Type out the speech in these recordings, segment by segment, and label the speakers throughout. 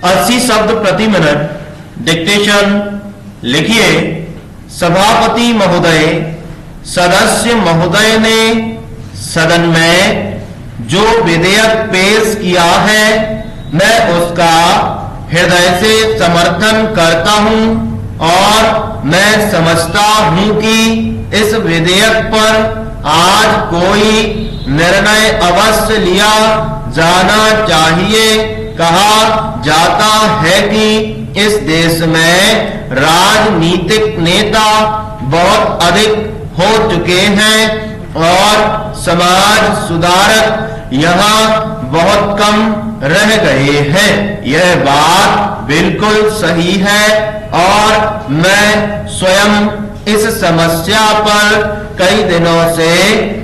Speaker 1: 80 शब्द प्रति minute. Dictation लिखिए। सभापति महोदय, सदस्य महोदय ने सदन में जो विधेयक पेश किया है मैं उसका हृदय से समर्थन करता हूं और मैं समझता हूं कि इस विधेयक पर आज कोई निर्णय अवश्य लिया जाना चाहिए। कहा जाता है कि इस देश में राजनीतिक नेता बहुत अधिक हो चुके हैं और समाज सुधारक यहाँ बहुत कम रह गए हैं। यह बात बिल्कुल सही है और मैं स्वयं इस समस्या पर कई दिनों से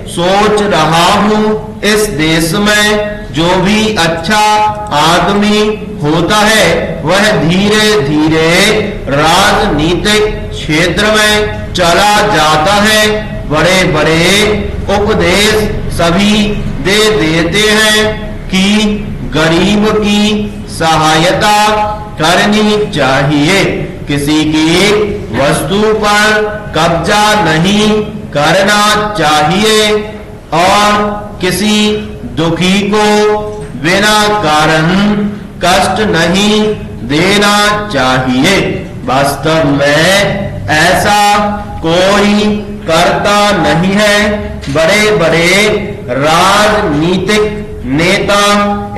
Speaker 1: सोच रहा हूँ। इस देश में जो भी अच्छा आदमी होता है वह धीरे धीरे राजनीतिक क्षेत्र में चला जाता है। बड़े बड़े उपदेश सभी दे देते हैं कि गरीब की सहायता करनी चाहिए, किसी की वस्तु पर कब्जा नहीं करना चाहिए और किसी दुखी को बिना कारण कष्ट नहीं देना चाहिए। वास्तव में ऐसा कोई करता नहीं है। बड़े बड़े राजनीतिक नेता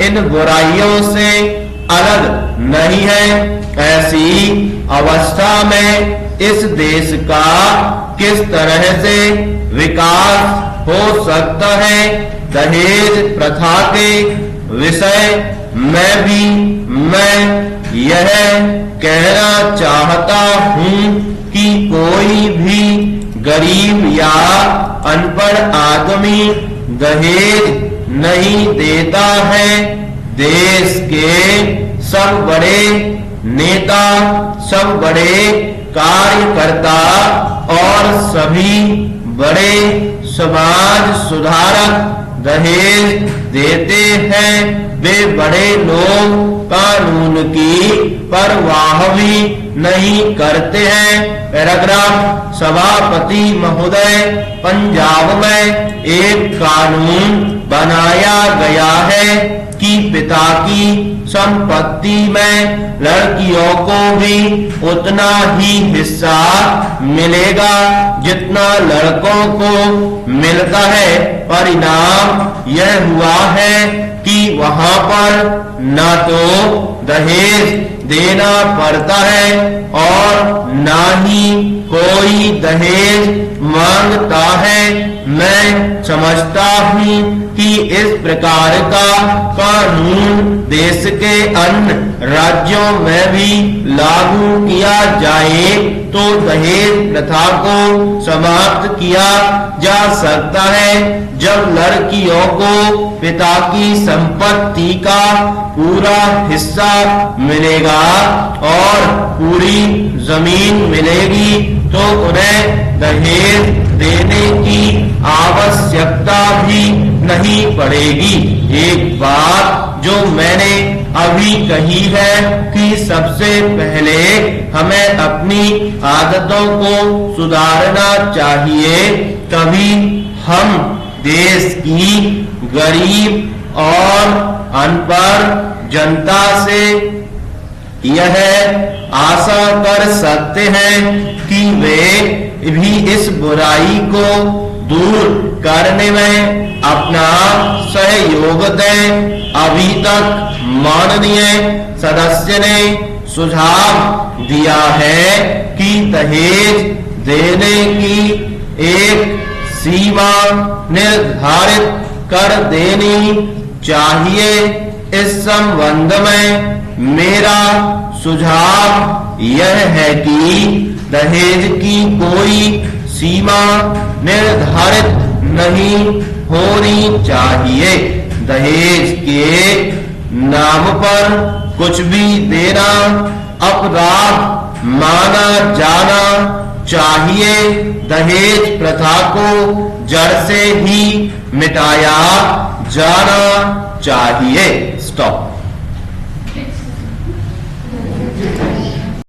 Speaker 1: इन बुराइयों से अलग नहीं है। ऐसी अवस्था में इस देश का किस तरह से विकास हो सकता है। दहेज प्रथा के विषय में भी मैं यह कहना चाहता हूँ कि कोई भी गरीब या अनपढ़ आदमी दहेज नहीं देता है। देश के सब बड़े नेता, सब बड़े कार्यकर्ता और सभी बड़े समाज सुधारक दहेज देते हैं। वे बड़े लोग कानून की परवाह भी नहीं करते हैं। पैराग्राफ। सभापति महोदय, पंजाब में एक कानून बनाया गया है कि पिता की संपत्ति में लड़कियों को भी उतना ही हिस्सा मिलेगा जितना लड़कों को मिलता है। परिणाम यह हुआ है कि वहां पर न तो दहेज देना पड़ता है और न ही कोई दहेज मांगता है। मैं समझता हूँ कि इस प्रकार का कानून देश के अन्य राज्यों में भी लागू किया जाए तो दहेज प्रथा को समाप्त किया जा सकता है। जब लड़कियों को पिता की संपत्ति का पूरा हिस्सा मिलेगा और पूरी जमीन मिलेगी तो उन्हें दहेज देने की आवश्यकता भी नहीं पड़ेगी। एक बात जो मैंने अभी कही है कि सबसे पहले हमें अपनी आदतों को सुधारना चाहिए, तभी हम देश की गरीब और अनपढ़ जनता से यह आशा कर सकते हैं कि वे भी इस बुराई को दूर करने में अपना सहयोग दें। अभी तक माननीय सदस्य ने सुझाव दिया है कि दहेज देने की एक सीमा निर्धारित कर देनी चाहिए। इस संबंध में मेरा सुझाव यह है कि दहेज की कोई सीमा निर्धारित नहीं होनी चाहिए। दहेज के नाम पर कुछ भी देना अपराध माना जाना चाहिए। दहेज प्रथा को जड़ से ही मिटाया जाना चाहिए। स्टॉप।